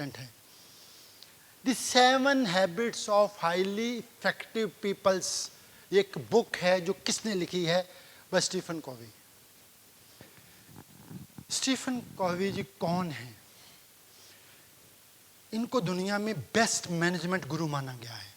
Important है। The 7 habits of highly effective peoples, एक book है जो किसने लिखी है? वह Stephen Covey. Stephen Covey ji कौन है? इनको दुनिया में बेस्ट मैनेजमेंट गुरु माना गया है।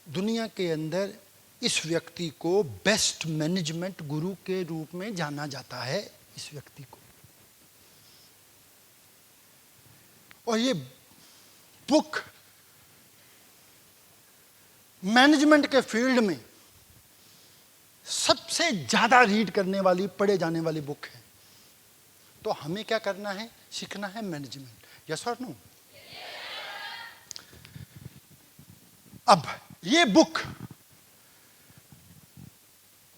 दुनिया के अंदर इस व्यक्ति को बेस्ट मैनेजमेंट गुरु के रूप में जाना जाता है, इस व्यक्ति को। और ये बुक मैनेजमेंट के फील्ड में सबसे ज्यादा रीड करने वाली, पढ़े जाने वाली बुक है। तो हमें क्या करना है? सीखना है मैनेजमेंट। यस और नो? अब ये बुक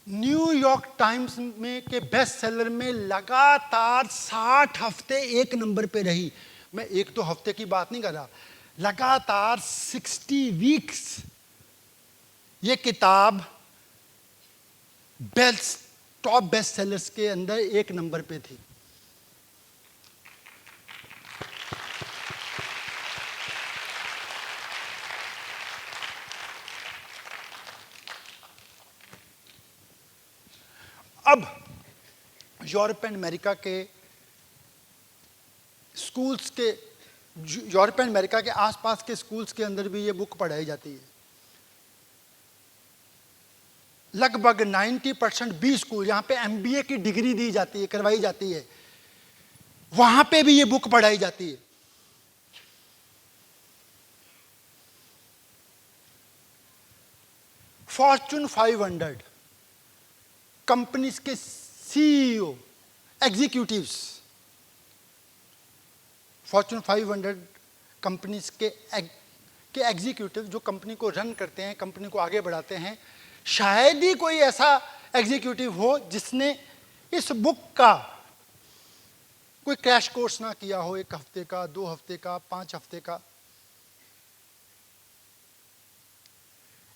न्यूयॉर्क टाइम्स में के बेस्ट सेलर में लगातार 60 हफ्ते एक नंबर पे रही। मैं 1-2 हफ्ते की बात नहीं कर रहा, लगातार 60 वीक्स ये किताब टॉप बेस्ट सेलर्स के अंदर एक नंबर पे थी। अब यूरोप एंड अमेरिका के स्कूल्स के, यूरोप एंड अमेरिका के आसपास के स्कूल्स के अंदर भी ये बुक पढ़ाई जाती है। लगभग 90% बी स्कूल, जहां पे एमबीए की डिग्री दी जाती है, करवाई जाती है, वहां पे भी ये बुक पढ़ाई जाती है। फॉर्च्यून 500 कंपनीज के सीईओ, एग्जीक्यूटिव्स, फॉर्च्यून 500 कंपनीज के एग्जीक्यूटिव जो कंपनी को रन करते हैं, कंपनी को आगे बढ़ाते हैं, शायद ही कोई ऐसा एग्जीक्यूटिव हो जिसने इस बुक का कोई क्रैश कोर्स ना किया हो, 1 हफ्ते का, 2 हफ्ते का, 5 हफ्ते का।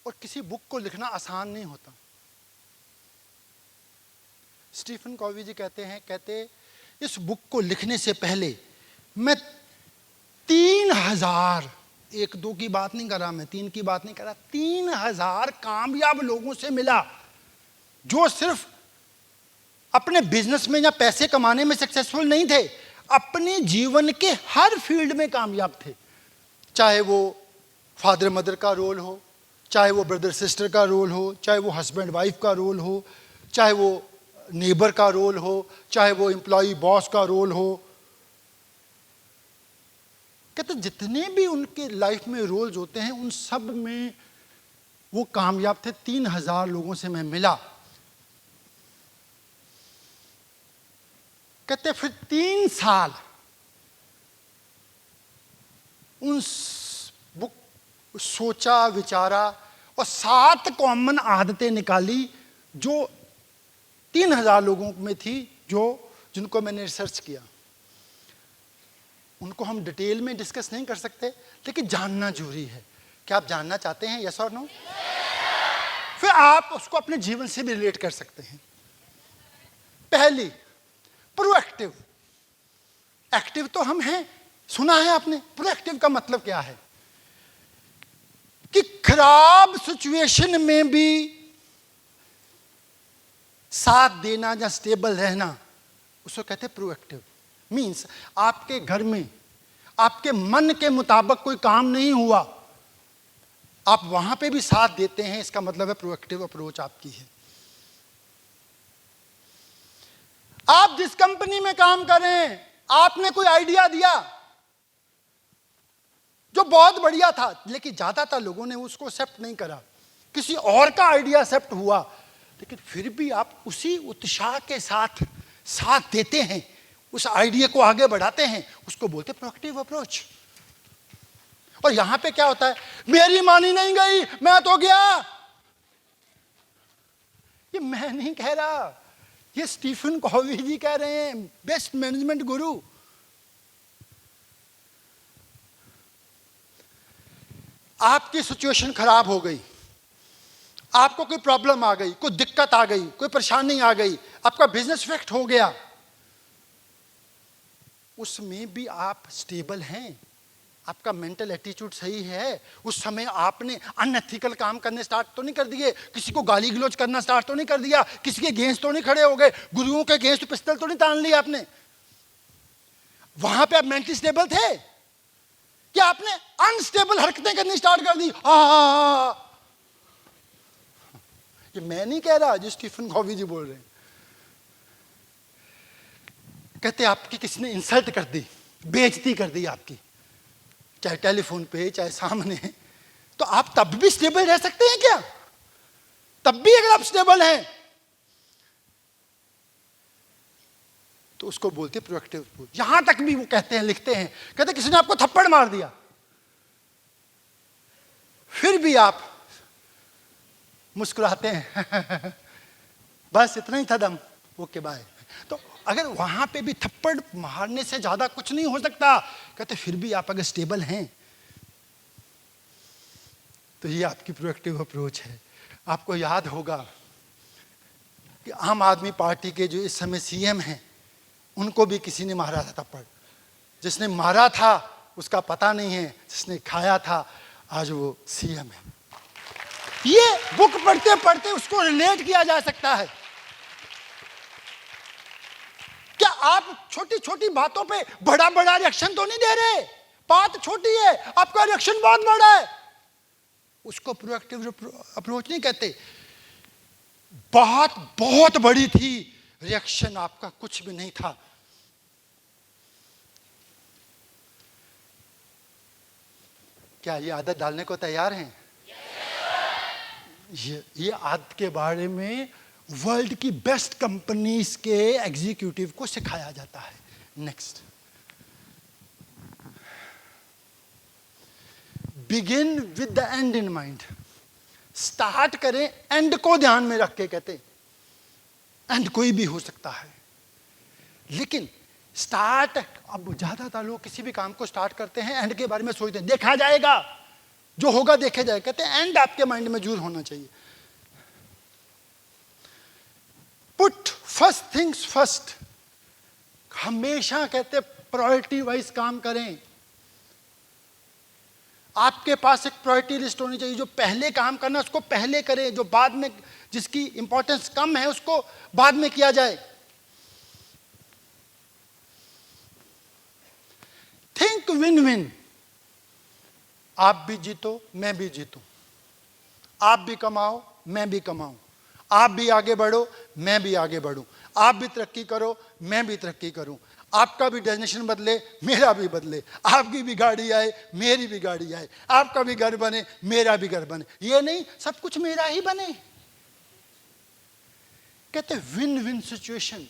और किसी बुक को लिखना आसान नहीं होता। स्टीफन कॉवी जी कहते इस बुक को लिखने से पहले मैं 3000, 1-2 की बात नहीं कर रहा, मैं 3 की बात नहीं कर रहा, 3000 कामयाब लोगों से मिला जो सिर्फ अपने बिजनेस में या पैसे कमाने में सक्सेसफुल नहीं थे, अपने जीवन के हर फील्ड में कामयाब थे। चाहे वो फादर मदर का रोल हो, चाहे वो ब्रदर सिस्टर का रोल हो, चाहे वो हस्बैंड वाइफ का रोल हो, चाहे वो नेबर का रोल हो, चाहे वो एम्प्लॉय बॉस का रोल हो। कहते जितने भी उनके लाइफ में रोल्स होते हैं उन सब में वो कामयाब थे। 3000 लोगों से मैं मिला। कहते फिर 3 साल उन बुक सोचा, विचारा और 7 कॉमन आदतें निकाली जो 3000 लोगों में थी, जिनको मैंने रिसर्च किया। उनको हम डिटेल में डिस्कस नहीं कर सकते, लेकिन जानना जरूरी है। क्या आप जानना चाहते हैं? यस और नो? फिर आप उसको अपने जीवन से भी रिलेट कर सकते हैं। पहली, प्रोएक्टिव। एक्टिव तो हम हैं, सुना है आपने। प्रोएक्टिव का मतलब क्या है? कि खराब सिचुएशन में भी साथ देना या स्टेबल रहना, उसको कहते हैं प्रोएक्टिव। मीन्स आपके घर में आपके मन के मुताबिक कोई काम नहीं हुआ, आप वहां पे भी साथ देते हैं, इसका मतलब है प्रोएक्टिव अप्रोच आपकी है। आप जिस कंपनी में काम करें, आपने कोई आइडिया दिया जो बहुत बढ़िया था, लेकिन ज्यादातर लोगों ने उसको एक्सेप्ट नहीं करा, किसी और का आइडिया एक्सेप्ट हुआ, लेकिन फिर भी आप उसी उत्साह के साथ देते हैं, उस आइडिया को आगे बढ़ाते हैं, उसको बोलते हैं प्रोएक्टिव अप्रोच। और यहां पे क्या होता है? मेरी मानी नहीं गई, मैं तो गया। ये मैं नहीं कह रहा, ये स्टीफन कॉवी जी कह रहे हैं, बेस्ट मैनेजमेंट गुरु। आपकी सिचुएशन खराब हो गई, आपको कोई प्रॉब्लम आ गई, कोई दिक्कत आ गई, कोई परेशानी आ गई, आपका बिजनेस इफेक्ट हो गया, उसमें भी आप स्टेबल हैं, आपका मेंटल एटीट्यूड सही है, उस समय आपने अनएथिकल काम करने स्टार्ट तो नहीं कर दिए, किसी को गाली गलौज करना स्टार्ट तो नहीं कर दिया, किसी के अगेंस्ट तो नहीं खड़े हो गए, गुरुओं के अगेंस्ट पिस्तल तो नहीं तान लिया आपने। वहां पे आप मेंटली स्टेबल थे क्या? आपने अनस्टेबल हरकतें करनी स्टार्ट कर दी। ये मैं नहीं कह रहा, जो स्टीफन कॉवी जी बोल रहे हैं। कहते आपकी किसी ने इंसल्ट कर दी, बेइज्जती कर दी आपकी, चाहे टेलीफोन पे चाहे सामने, तो आप तब भी स्टेबल रह सकते हैं क्या? तब भी अगर आप स्टेबल हैं तो उसको बोलते प्रोएक्टिव अप्रोच। यहां तक भी वो कहते हैं, लिखते हैं, कहते किसी ने आपको थप्पड़ मार दिया, फिर भी आप मुस्कुराते हैं बस इतना ही था दम, ओके बाय। तो अगर वहां पे भी थप्पड़ मारने से ज्यादा कुछ नहीं हो सकता, कहते फिर भी आप अगर स्टेबल हैं तो ये आपकी प्रोएक्टिव अप्रोच है। आपको याद होगा कि आम आदमी पार्टी के जो इस समय सीएम हैं, उनको भी किसी ने मारा था थप्पड़। जिसने मारा था उसका पता नहीं है, जिसने खाया था आज वो सीएम है। ये बुक पढ़ते पढ़ते उसको रिलेट किया जा सकता है। क्या आप छोटी छोटी बातों पे बड़ा बड़ा रिएक्शन तो नहीं दे रहे? बात छोटी है, आपका रिएक्शन बहुत बड़ा है, उसको प्रोएक्टिव अप्रोच नहीं कहते। बात बहुत बड़ी थी, रिएक्शन आपका कुछ भी नहीं था। क्या ये आदत डालने को तैयार हैं? ये आदत के बारे में वर्ल्ड की बेस्ट कंपनीज के एग्जीक्यूटिव को सिखाया जाता है। Next, begin with the and in mind. Start करें एंड को ध्यान में रख के। कहते एंड कोई भी हो सकता है, लेकिन स्टार्ट, अब ज्यादातर लोग किसी भी काम को स्टार्ट करते हैं एंड के बारे में सोचते हैं, देखा जाएगा, जो होगा देखा जाएगा। कहते हैं एंड आपके माइंड में जरूर होना चाहिए। Put first things first. हमेशा कहते प्रायोरिटी वाइज काम करें। आपके पास एक प्रायोरिटी लिस्ट होनी चाहिए। जो पहले काम करना उसको पहले करें, जो बाद में, जिसकी इंपॉर्टेंस कम है उसको बाद में किया जाए। Think win win. आप भी जीतो, मैं भी जीतूं, आप भी कमाओ, मैं भी कमाऊं, आप भी आगे बढ़ो, मैं भी आगे बढ़ूं, आप भी तरक्की करो, मैं भी तरक्की करूं, आपका भी डेस्टिनेशन बदले, मेरा भी बदले, आपकी भी गाड़ी आए, मेरी भी गाड़ी आए, आपका भी घर बने, मेरा भी घर बने। ये नहीं सब कुछ मेरा ही बने। कहते विन विन सिचुएशन।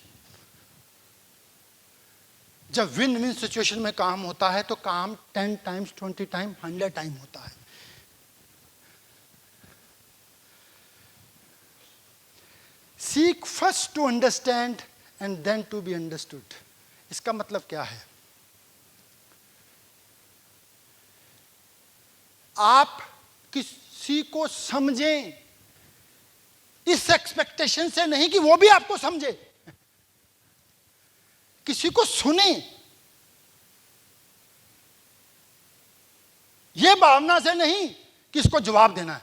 जब विन विन सिचुएशन में काम होता है तो काम 10 टाइम्स 20 टाइम 100 टाइम होता है। Seek first to understand and then to be understood. इसका मतलब क्या है? आप किसी को समझें इस एक्सपेक्टेशन से नहीं कि वो भी आपको समझे। किसी को सुने ये भावना से नहीं कि इसको जवाब देना है,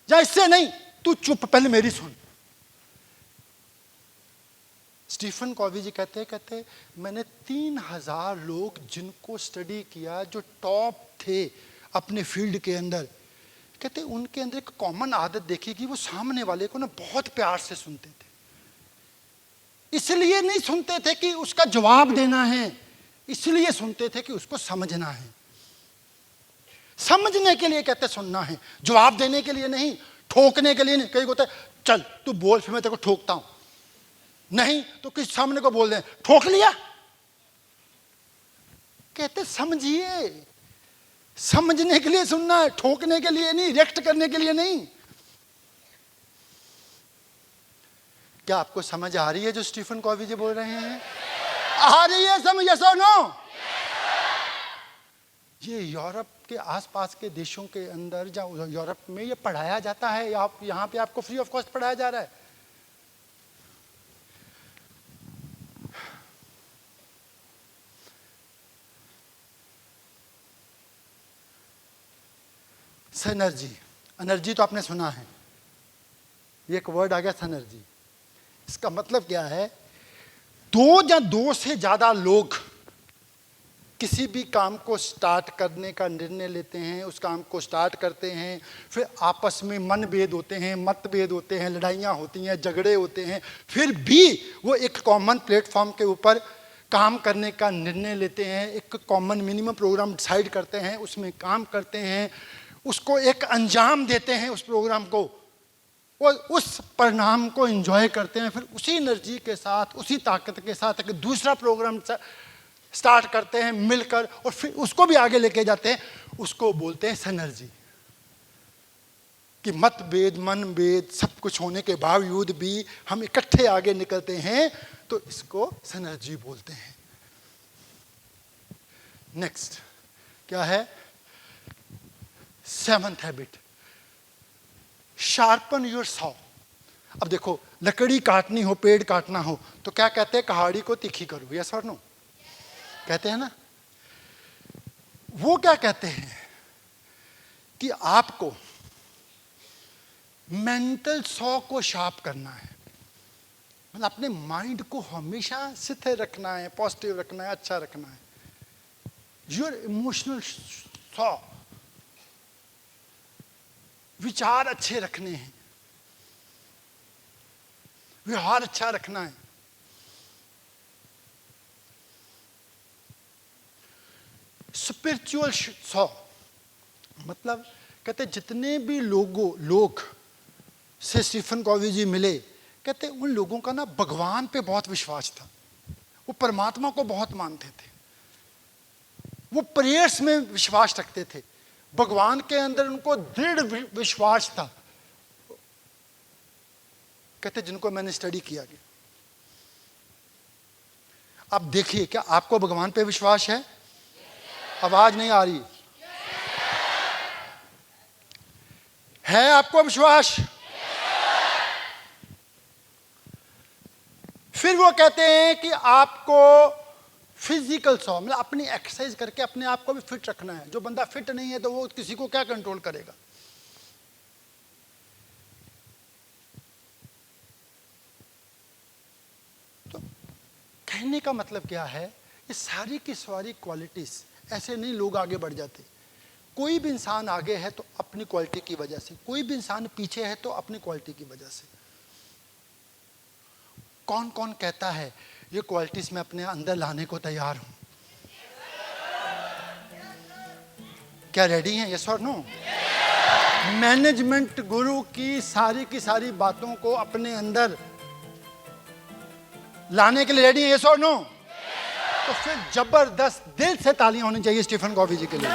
या इससे नहीं तू चुप पहले मेरी सुन। स्टीफन कॉवी जी कहते मैंने 3000 लोग जिनको स्टडी किया जो टॉप थे अपने फील्ड के अंदर, कहते उनके अंदर एक कॉमन आदत देखी कि वो सामने वाले को ना बहुत प्यार से सुनते थे। इसलिए नहीं सुनते थे कि उसका जवाब देना है, इसलिए सुनते थे कि उसको समझना है। समझने के लिए कहते सुनना है, जवाब देने के लिए नहीं, ठोकने के लिए नहीं। कई होता है चल तू बोल फिर मैं तेरे को ठोकता हूं, नहीं तो किस सामने को बोल दे ठोक लिया। कहते समझिए, समझने के लिए सुनना है, ठोकने के लिए नहीं, रिएक्ट करने के लिए नहीं। क्या आपको समझ आ रही है जो स्टीफन कॉवी जी बोल रहे हैं? आ रही है समझ? यस और नो? ये यूरोप के आसपास के देशों के अंदर, जहाँ यूरोप में ये पढ़ाया जाता है, आप यहाँ पे आपको फ्री ऑफ कॉस्ट पढ़ाया जा रहा है। सिनर्जी, एनर्जी तो आपने सुना है, ये एक वर्ड आ गया सिनर्जी। इसका मतलब क्या है? दो या दो से ज्यादा लोग किसी भी काम को स्टार्ट करने का निर्णय लेते हैं, उस काम को स्टार्ट करते हैं, फिर आपस में मनभेद होते हैं, मतभेद होते हैं, लड़ाइयाँ होती हैं, झगड़े होते हैं, फिर भी वो एक कॉमन प्लेटफॉर्म के ऊपर काम करने का निर्णय लेते हैं, एक कॉमन मिनिमम प्रोग्राम डिसाइड करते हैं, उसमें काम करते हैं, उसको एक अंजाम देते हैं उस प्रोग्राम को, और उस परिणाम को एंजॉय करते हैं, फिर उसी एनर्जी के साथ, उसी ताकत के साथ एक दूसरा प्रोग्राम स्टार्ट करते हैं मिलकर, और फिर उसको भी आगे लेके जाते हैं। उसको बोलते हैं सिनर्जी। कि मतभेद मनभेद सब कुछ होने के बावजूद भी हम इकट्ठे आगे निकलते हैं, तो इसको सिनर्जी बोलते हैं। नेक्स्ट क्या है? 7th habit, sharpen your saw. अब देखो, लकड़ी काटनी हो, पेड़ काटना हो, तो क्या कहते हैं? कहाड़ी को तीखी करो, यस और नो कहते हैं ना। वो क्या कहते हैं कि आपको मेंटल सॉ को शार्प करना है, मतलब अपने माइंड को हमेशा स्थिर रखना है, पॉजिटिव रखना है, अच्छा रखना है। योर इमोशनल सॉ, विचार अच्छे रखने हैं, व्यवहार अच्छा रखना है। स्पिरिचुअल सॉ मतलब कहते जितने भी लोग से स्टीफन कॉवी जी मिले, कहते उन लोगों का ना भगवान पे बहुत विश्वास था, वो परमात्मा को बहुत मानते थे, वो प्रेयर्स में विश्वास रखते थे, भगवान के अंदर उनको दृढ़ विश्वास था। कहते जिनको मैंने स्टडी किया गया। अब देखिए, क्या आपको भगवान पे विश्वास है? आवाज नहीं आ रही है? आपको विश्वास? फिर वो कहते हैं कि आपको फिजिकल सॉ, मतलब अपनी एक्सरसाइज करके अपने आप को भी फिट रखना है। जो बंदा फिट नहीं है तो वो किसी को क्या कंट्रोल करेगा? तो कहने का मतलब क्या है? ये सारी की सारी क्वालिटीज, ऐसे नहीं लोग आगे बढ़ जाते। कोई भी इंसान आगे है तो अपनी क्वालिटी की वजह से, कोई भी इंसान पीछे है तो अपनी क्वालिटी की वजह से। कौन कौन कहता है ये क्वालिटीज मैं अपने अंदर लाने को तैयार हूं? क्या रेडी हैं? यस और नो? मैनेजमेंट गुरु की सारी बातों को अपने अंदर लाने के लिए रेडी हैं? यस और नो? तो फिर जबरदस्त दिल से तालियां होनी चाहिए स्टीफन कॉवी जी के लिए।